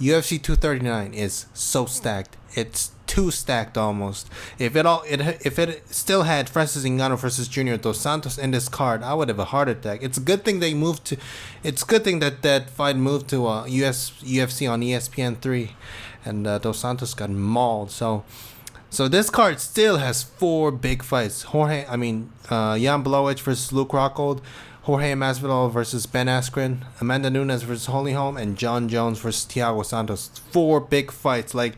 UFC 239 is so stacked. It's too stacked almost. If it still had Francis Ngannou versus Junior Dos Santos in this card, I would have a heart attack. It's a good thing they moved to. It's a good thing that fight moved to UFC on ESPN3, and Dos Santos got mauled. So this card still has 4 big fights. Jan Blachowicz versus Luke Rockhold, Jorge Masvidal versus Ben Askren, Amanda Nunes versus Holm, and John Jones versus Thiago Santos. 4 big fights. Like,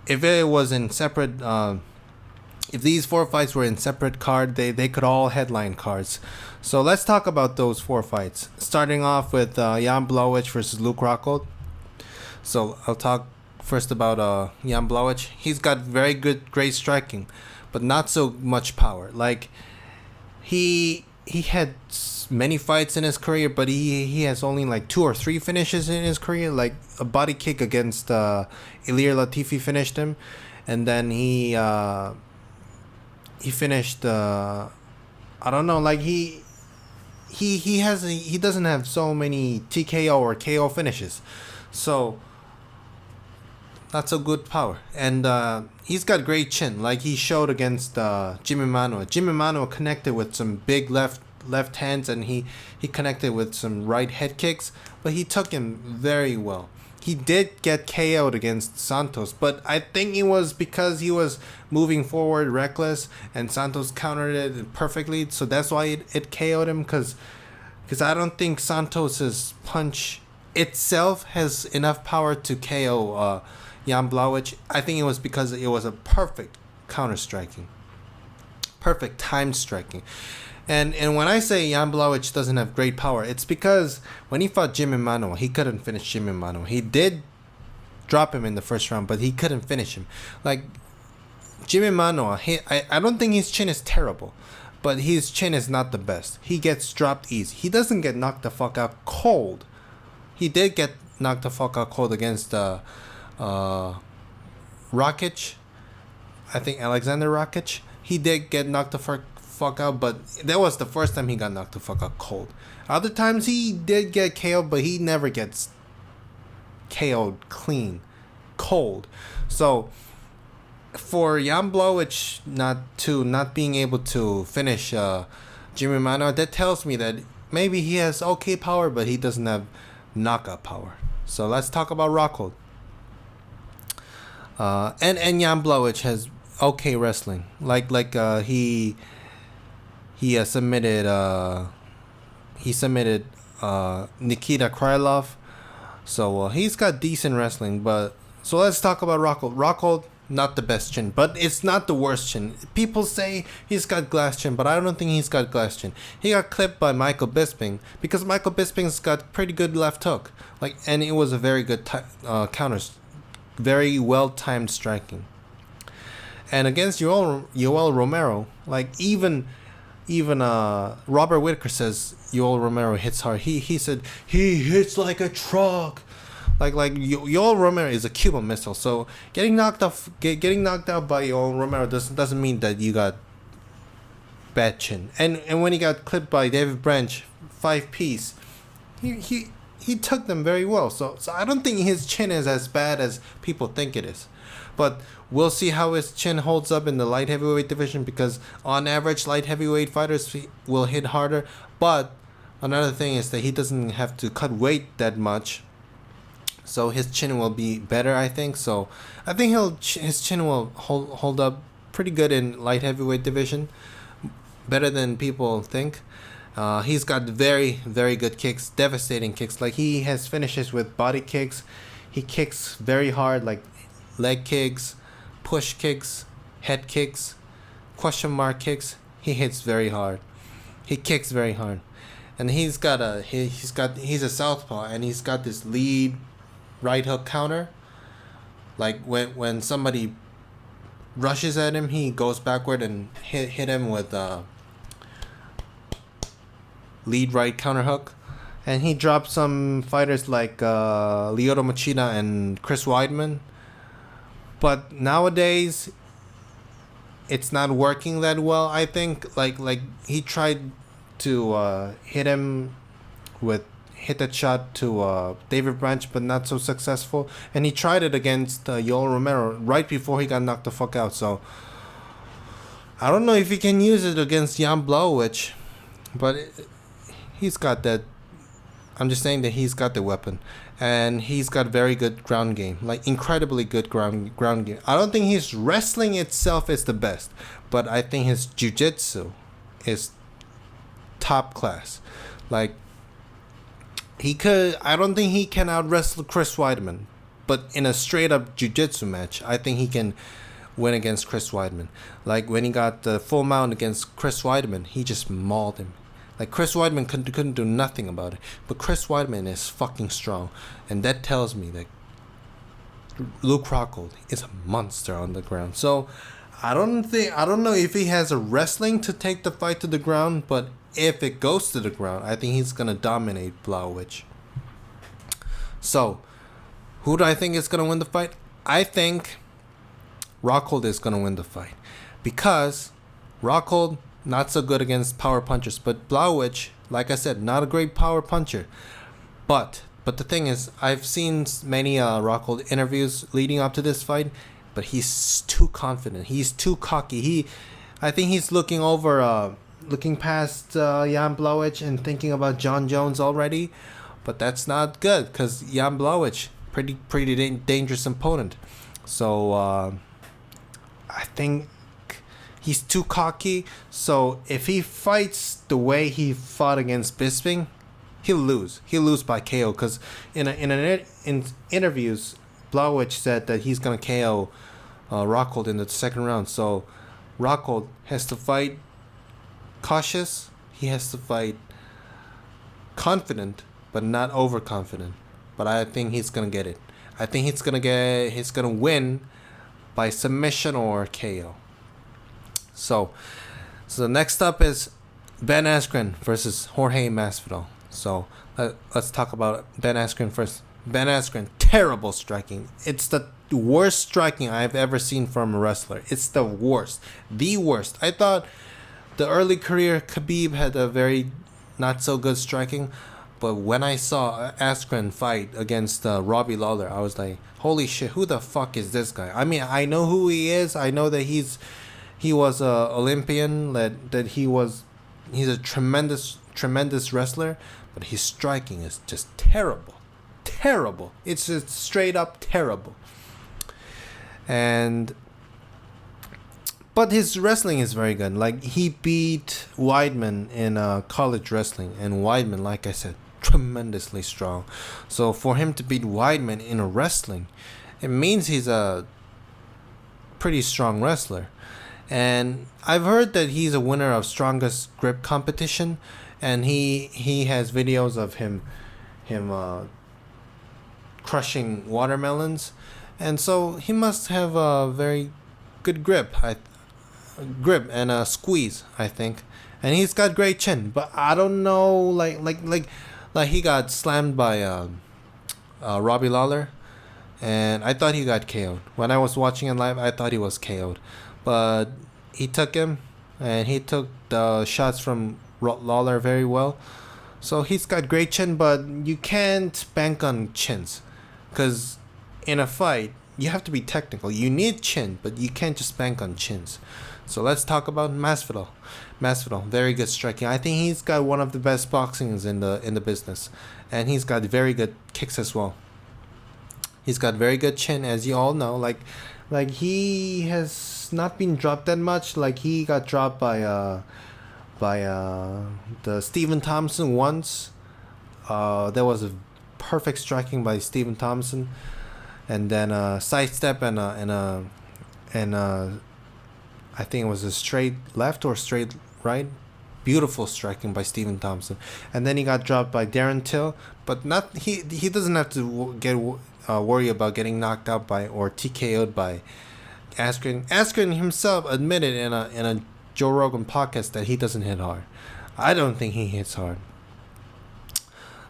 if it was in separate, if these 4 fights were in separate card, they could all headline cards. So let's talk about those 4 fights. Starting off with Jan Blachowicz versus Luke Rockhold. So I'll talk first about Jan Blachowicz. He's got great striking, but not so much power. Like, he had many fights in his career, but he has only like 2 or 3 finishes in his career. Like, a body kick against Ilir Latifi finished him, and then he finished I don't know, like he doesn't have so many TKO or KO finishes, so not so good power. And he's got great chin, like he showed against Jimmy Manuwa. Jimmy Manuwa connected with some big left hands, and he connected with some right head kicks, but he took him very well. He did get KO'd against Santos, but I think it was because he was moving forward reckless, and Santos countered it perfectly, so that's why it KO'd him, because I don't think Santos's punch itself has enough power to KO Jan Blachowicz. I think it was because it was a perfect counter striking, perfect time striking. And when I say Jan Blachowicz doesn't have great power, it's because when he fought Jimmy Manuwa, he couldn't finish Jimmy Manuwa. He did drop him in the first round, but he couldn't finish him. Like, Jimmy Manuwa, I don't think his chin is terrible, but his chin is not the best. He gets dropped easy. He doesn't get knocked the fuck out cold. He did get knocked the fuck out cold against Rakic. I think Alexander Rakic. He did get knocked the fuck out, but that was the first time he got knocked the fuck out cold. Other times he did get KO'd, but he never gets KO'd clean, cold. So for Jan Blachowicz not being able to finish Jimmy Manuwa, that tells me that maybe he has okay power, but he doesn't have knockout power. So let's talk about Rockhold. And Jan Blachowicz has okay wrestling. Like he submitted Nikita Krylov, so he's got decent wrestling. But so let's talk about Rockhold. Rockhold, not the best chin, but it's not the worst chin. People say he's got glass chin, but I don't think he's got glass chin. He got clipped by Michael Bisping because Michael Bisping's got pretty good left hook, and it was a very good counters, very well timed striking. And against Yoel Romero, like even Robert Whitaker says Yoel Romero hits hard. He said he hits like a truck. Like Yoel Romero is a Cuban missile. So getting knocked out by Yoel Romero doesn't mean that you got bad chin. And when he got clipped by David Branch 5-piece, he took them very well. So I don't think his chin is as bad as people think it is. But we'll see how his chin holds up in the light heavyweight division, because on average light heavyweight fighters will hit harder. But another thing is that he doesn't have to cut weight that much, so his chin will be better, I think. So I think his chin will hold up pretty good in light heavyweight division, better than people think. He's got very, very good kicks, devastating kicks. Like, he has finishes with body kicks. He kicks very hard, like leg kicks, push kicks, head kicks, question mark kicks. He hits very hard. He kicks very hard, and he's a southpaw, and he's got this lead right hook counter. Like when somebody rushes at him, he goes backward and hit him with lead right counter hook. And he dropped some fighters like Lyoto Machida and Chris Weidman. But nowadays, it's not working that well. I think like he tried to hit him with hit that shot to David Branch, but not so successful. And he tried it against Yoel Romero right before he got knocked the fuck out. So I don't know if he can use it against Jan Blachowicz, but he's got that. I'm just saying that he's got the weapon, and he's got very good ground game, like incredibly good ground game. I don't think his wrestling itself is the best, but I think his jiu-jitsu is top class. Like, I don't think he can out wrestle Chris Weidman, but in a straight up jiu-jitsu match, I think he can win against Chris Weidman. Like when he got the full mount against Chris Weidman, he just mauled him. Like Chris Weidman couldn't do nothing about it, but Chris Weidman is fucking strong, and that tells me that Luke Rockhold is a monster on the ground. So I don't know if he has a wrestling to take the fight to the ground, but if it goes to the ground, I think he's gonna dominate Blachowicz. So who do I think is gonna win the fight? I think Rockhold is gonna win the fight because Rockhold not so good against power punchers, but Blachowicz, like I said, not a great power puncher. But the thing is, I've seen many Rockhold interviews leading up to this fight, but he's too confident. He's too cocky. I think he's looking past Jan Blachowicz and thinking about John Jones already, but that's not good because Jan Blachowicz, pretty dangerous opponent. So I think he's too cocky. So if he fights the way he fought against Bisping, he'll lose. He'll lose by KO because in interviews, Blachowicz said that he's gonna KO Rockhold in the second round. So Rockhold has to fight cautious. He has to fight confident, but not overconfident. But I think he's gonna get it. I think he's gonna win by submission or KO. So the next up is Ben Askren versus Jorge Masvidal. So let's talk about Ben Askren first. Ben Askren, terrible striking. It's the worst striking I've ever seen from a wrestler. It's the worst. The worst. I thought the early career Khabib had a very not so good striking, but when I saw Askren fight against Robbie Lawler, I was like, holy shit, who the fuck is this guy? I mean, I know who he is. I know that he was a Olympian, he's a tremendous wrestler, but his striking is just terrible. It's just straight up terrible. But his wrestling is very good. Like, he beat Weidman in college wrestling, and Weidman, like I said, tremendously strong. So for him to beat Weidman in a wrestling, it means he's a pretty strong wrestler. And I've heard that he's a winner of strongest grip competition, and he has videos of him crushing watermelons, and so he must have a very good grip and a squeeze, I think. And he's got great chin, but I don't know, like he got slammed by Robbie Lawler, and I thought he got KO'd. When I was watching it live, I thought he was KO'd. But he took him, and he took the shots from Lawler very well. So he's got great chin, but you can't bank on chins. Because in a fight, you have to be technical. You need chin, but you can't just bank on chins. So let's talk about Masvidal. Masvidal, very good striking. I think he's got one of the best boxings in the business. And he's got very good kicks as well. He's got very good chin, as you all know. Like he has not been dropped that much. Like, he got dropped by the Stephen Thompson once. There was a perfect striking by Stephen Thompson, and then a sidestep and I think it was a straight left or straight right. Beautiful striking by Stephen Thompson, and then he got dropped by Darren Till. But not he doesn't have to worry about getting knocked out by or TKO'd by Askren. Askren himself admitted in a Joe Rogan podcast that he doesn't hit hard. I don't think he hits hard.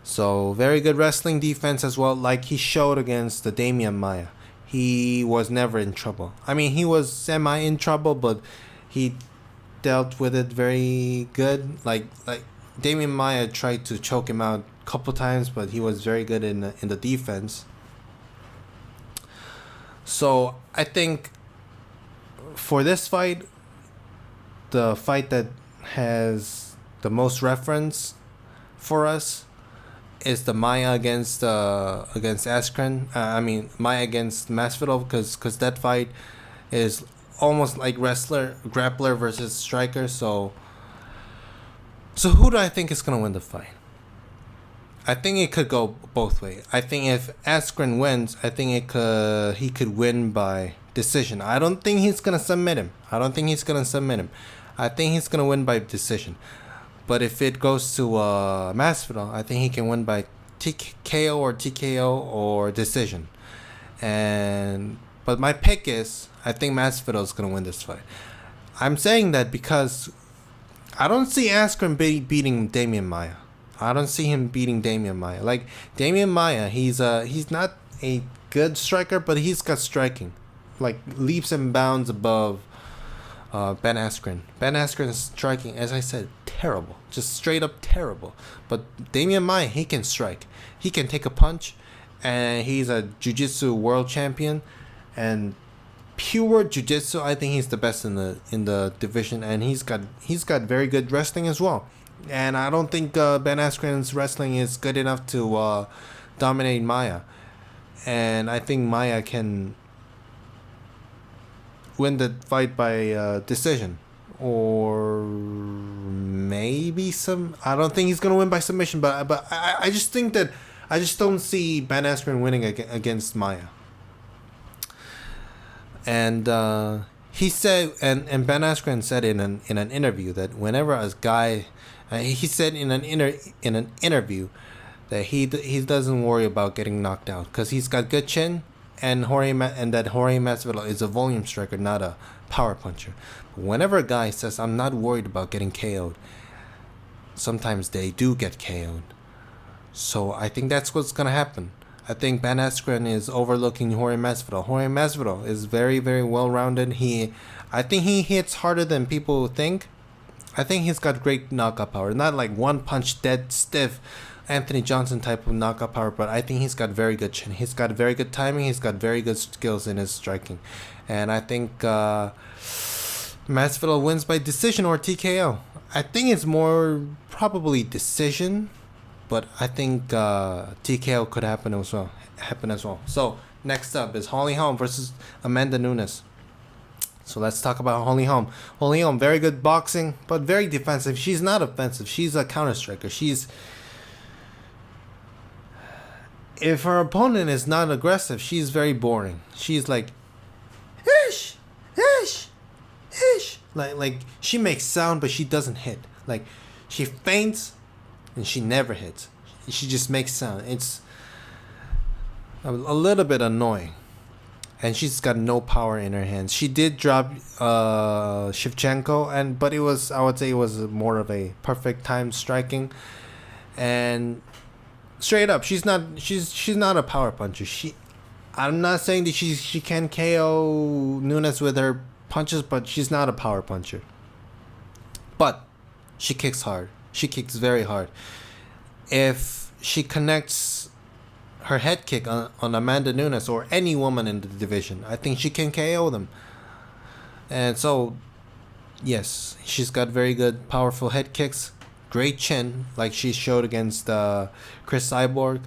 So very good wrestling defense as well, like he showed against the Damian Maia. He was never in trouble. I mean, he was semi in trouble, but he dealt with it very good. Like Damian Maia tried to choke him out couple times, but he was very good in the defense. So I think for this fight, the fight that has the most reference for us is the Maya against Askren. Maya against Masvidal, because that fight is almost like grappler versus striker. So who do I think is gonna win the fight? I think it could go both ways. I think if Askren wins, I think he could win by decision. I don't think he's gonna submit him. I think he's gonna win by decision. But if it goes to Masvidal, I think he can win by TKO or TKO or decision. But my pick is, I think Masvidal is gonna win this fight. I'm saying that because I don't see Askren beating Damian Maia. I don't see him beating Damian Maia. Like Damian Maia, he's not a good striker, but he's got striking, like leaps and bounds above Ben Askren. Ben Askren's striking, as I said, terrible, just straight up terrible. But Damian Maia, he can strike, he can take a punch, and he's a jiu-jitsu world champion, and pure jiu-jitsu, I think he's the best in the division, and he's got very good wrestling as well. And I don't think Ben Askren's wrestling is good enough to dominate Maia. And I think Maia can win the fight by decision. Or maybe some... I don't think he's going to win by submission. But I just think that... I just don't see Ben Askren winning against Maia. And he said... And Ben Askren said in an interview that whenever a guy... he said in an interview that he doesn't worry about getting knocked out because he's got good chin, and that Jorge Masvidal is a volume striker, not a power puncher. But whenever a guy says I'm not worried about getting KO'd, sometimes they do get KO'd. So I think that's what's gonna happen. I think Ben Askren is overlooking Jorge Masvidal. Jorge Masvidal is very, very well rounded. I think he hits harder than people think. I think he's got great knockout power. Not like one punch dead stiff Anthony Johnson type of knockout power, but I think he's got very good chin. He's got very good timing. He's got very good skills in his striking. And I think Masvidal wins by decision or TKO. I think it's more probably decision, but I think TKO could happen as well. So next up is Holm versus Amanda Nunes. So let's talk about Holm. Holm, very good boxing, but very defensive. She's not offensive. She's a counter striker. If her opponent is not aggressive, she's very boring. She's like, ish, ish, ish. Like she makes sound, but she doesn't hit. Like she feints, and she never hits. She just makes sound. It's a little bit annoying. And she's got no power in her hands. She did drop Shevchenko, but I would say it was more of a perfect time striking. And straight up, she's not a power puncher. I'm not saying that she can KO Nunes with her punches, but she's not a power puncher. But she kicks hard. She kicks very hard. If she connects her head kick on Amanda Nunes or any woman in the division, I think she can KO them. And so, yes, she's got very good, powerful head kicks. Great chin, like she showed against Chris Cyborg.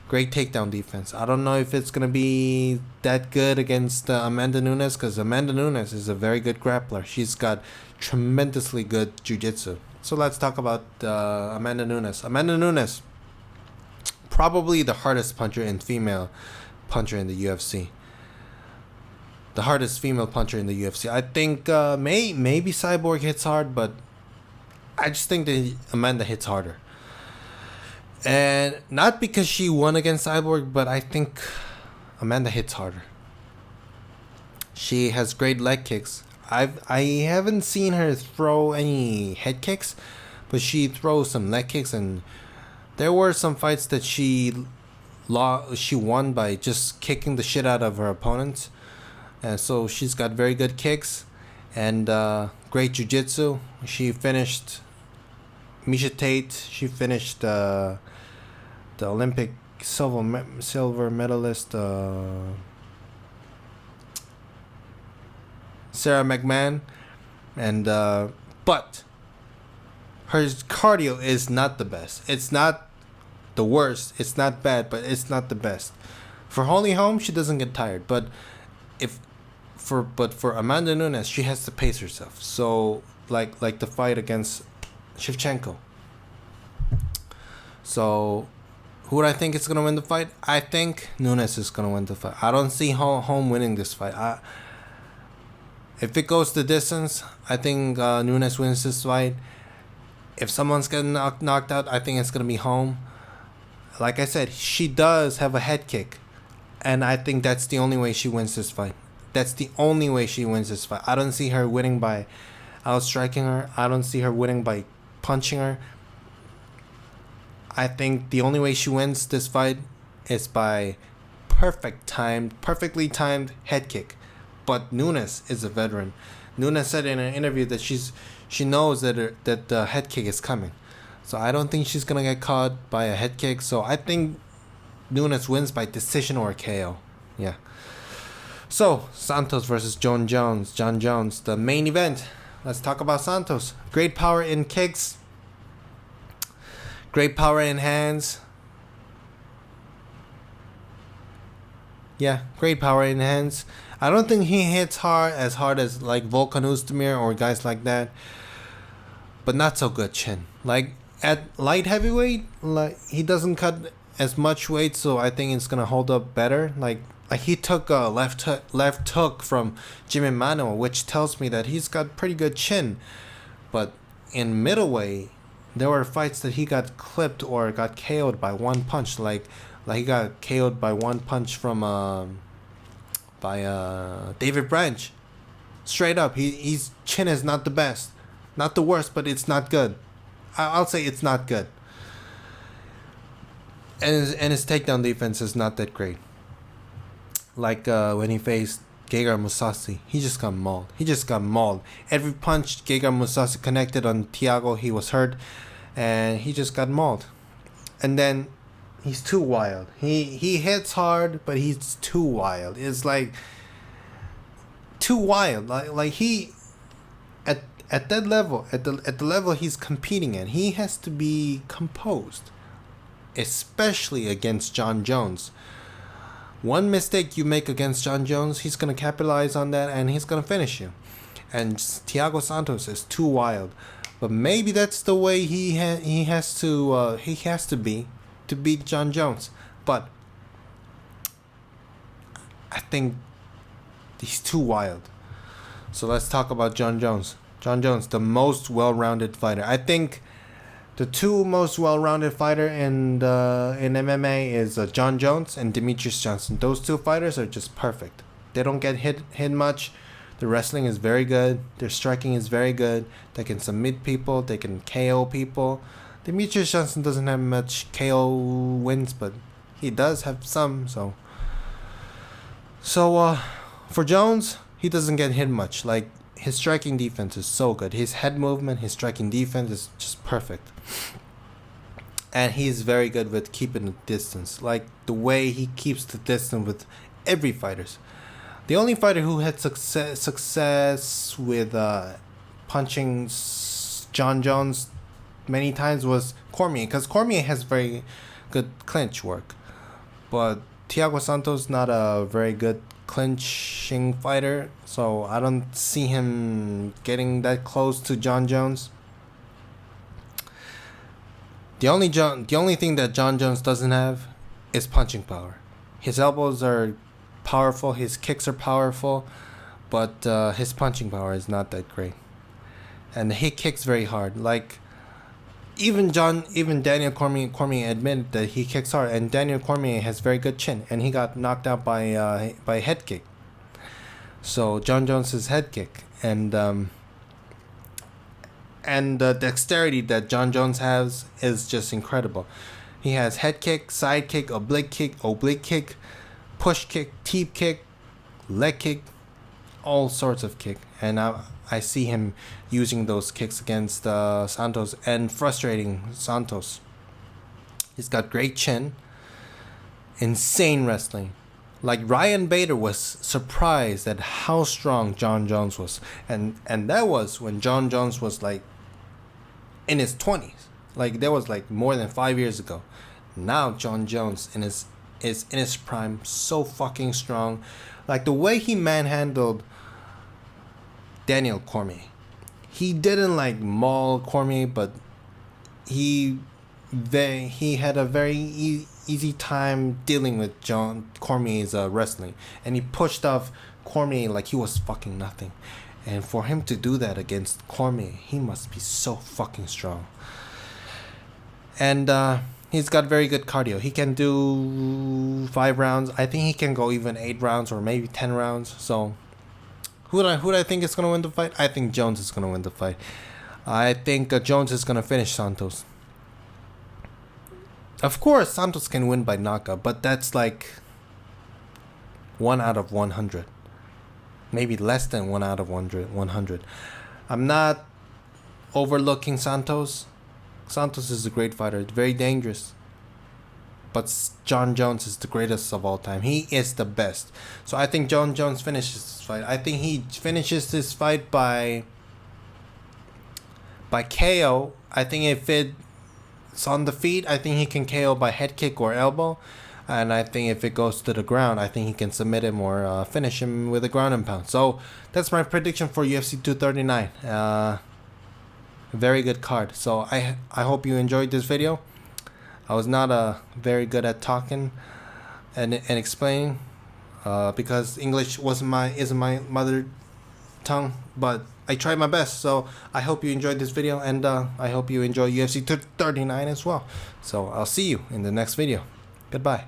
Great takedown defense. I don't know if it's going to be that good against Amanda Nunes, because Amanda Nunes is a very good grappler. She's got tremendously good jiu-jitsu. So let's talk about Amanda Nunes. Amanda Nunes, probably the hardest female puncher in the UFC. The hardest female puncher in the UFC. I think maybe Cyborg hits hard, but I just think that Amanda hits harder. And not because she won against Cyborg, but I think Amanda hits harder. She has great leg kicks. I haven't seen her throw any head kicks, but she throws some leg kicks, and there were some fights that she won by just kicking the shit out of her opponents. And so she's got very good kicks and great jiu-jitsu. She finished Misha Tate. She finished the Olympic silver medalist Sarah McMahon, and but her cardio is not the best. It's not the worst. It's not bad, but it's not the best. For Holm, she doesn't get tired, but for Amanda Nunes, she has to pace herself. So like the fight against Shevchenko. So who do I think is gonna win the fight? I think Nunes is gonna win the fight. I don't see Holm winning this fight. If it goes the distance, I think Nunes wins this fight. If someone's getting knocked out, I think it's gonna be Holm. Like I said, she does have a head kick, and I think that's the only way she wins this fight. That's the only way she wins this fight. I don't see her winning by outstriking her. I don't see her winning by punching her. I think the only way she wins this fight is by perfectly timed head kick. But Nunes is a veteran. Nunes said in an interview that she knows that the head kick is coming. So I don't think she's gonna get caught by a head kick. So I think Nunes wins by decision or KO. Yeah. So Santos versus Jon Jones. Jon Jones, the main event. Let's talk about Santos. Great power in kicks. Great power in hands. Yeah, great power in hands. I don't think he hits as hard as like Volkan Oezdemir or guys like that. But not so good chin. Like at light heavyweight, like he doesn't cut as much weight, so I think it's gonna hold up better. Like he took a left hook from Jimmy Manuel, which tells me that he's got pretty good chin. But in middleweight, there were fights that he got clipped or got KO'd by one punch. Like he got KO'd by one punch from David Branch. Straight up, his chin is not the best, not the worst, but it's not good. I'll say it's not good. And his takedown defense is not that great. Like when he faced Gegard Mousasi, he just got mauled. Every punch Gegard Mousasi connected on Thiago, he was hurt, and he just got mauled. And then he's too wild. He hits hard, but he's too wild. It's like too wild. Like he at that level, at the level he's competing in, he has to be composed, especially against Jon Jones. One mistake you make against Jon Jones, he's going to capitalize on that and he's going to finish you. And Thiago Santos is too wild. But maybe that's the way he has to be to beat Jon Jones. But I think he's too wild. So let's talk about Jon Jones. Jon Jones, the most well-rounded fighter. I think the two most well-rounded fighter in MMA is Jon Jones and Demetrius Johnson. Those two fighters are just perfect. They don't get hit much. The wrestling is very good. Their striking is very good. They can submit people. They can KO people. Demetrius Johnson doesn't have much KO wins, but he does have some. So for Jones, he doesn't get hit much. Like his striking defense is so good. His head movement, his striking defense is just perfect. And he's very good with keeping the distance. Like the way he keeps the distance with every fighters. The only fighter who had success with punching Jon Jones many times was Cormier, because Cormier has very good clinch work. But Thiago Santos not a very good clinching fighter, so I don't see him getting that close to Jon Jones. The only thing that Jon Jones doesn't have is punching power. His elbows are powerful, his kicks are powerful, but his punching power is not that great. And he kicks very hard. Like even Daniel Cormier admitted that he kicks hard, and Daniel Cormier has very good chin, and he got knocked out by head kick. So Jon Jones' head kick and the dexterity that Jon Jones has is just incredible. He has head kick, side kick, oblique kick, push kick, teep kick, leg kick, all sorts of kick. And I see him using those kicks against Santos and frustrating Santos. He's got great chin. Insane wrestling. Like Ryan Bader was surprised at how strong John Jones was. And that was when John Jones was like in his 20s. Like that was like more than 5 years ago. Now John Jones is in his prime, so fucking strong. Like the way he manhandled Daniel Cormier. He didn't like maul Cormier, but he had a very easy time dealing with John Cormier's wrestling, and he pushed off Cormier like he was fucking nothing. And for him to do that against Cormier, he must be so fucking strong. And he's got very good cardio. He can do 5 rounds. I think he can go even 8 rounds or maybe 10 rounds. So who do I think is gonna win the fight? I think Jones is gonna win the fight. I think Jones is gonna finish Santos. Of course, Santos can win by knockout, but that's like 1 out of 100. Maybe less than 1 out of 100. I'm not overlooking Santos. Santos is a great fighter, very dangerous. But John Jones is the greatest of all time. He is the best. So I think John Jones finishes this fight. I think he finishes this fight by KO. I think if it's on the feet, I think he can KO by head kick or elbow. And I think if it goes to the ground, I think he can submit him or finish him with a ground and pound. So that's my prediction for UFC 239. Very good card. So I hope you enjoyed this video. I was not very good at talking and explaining because English isn't my mother tongue, but I tried my best. So I hope you enjoyed this video, and I hope you enjoy UFC 239 as well. So I'll see you in the next video. Goodbye.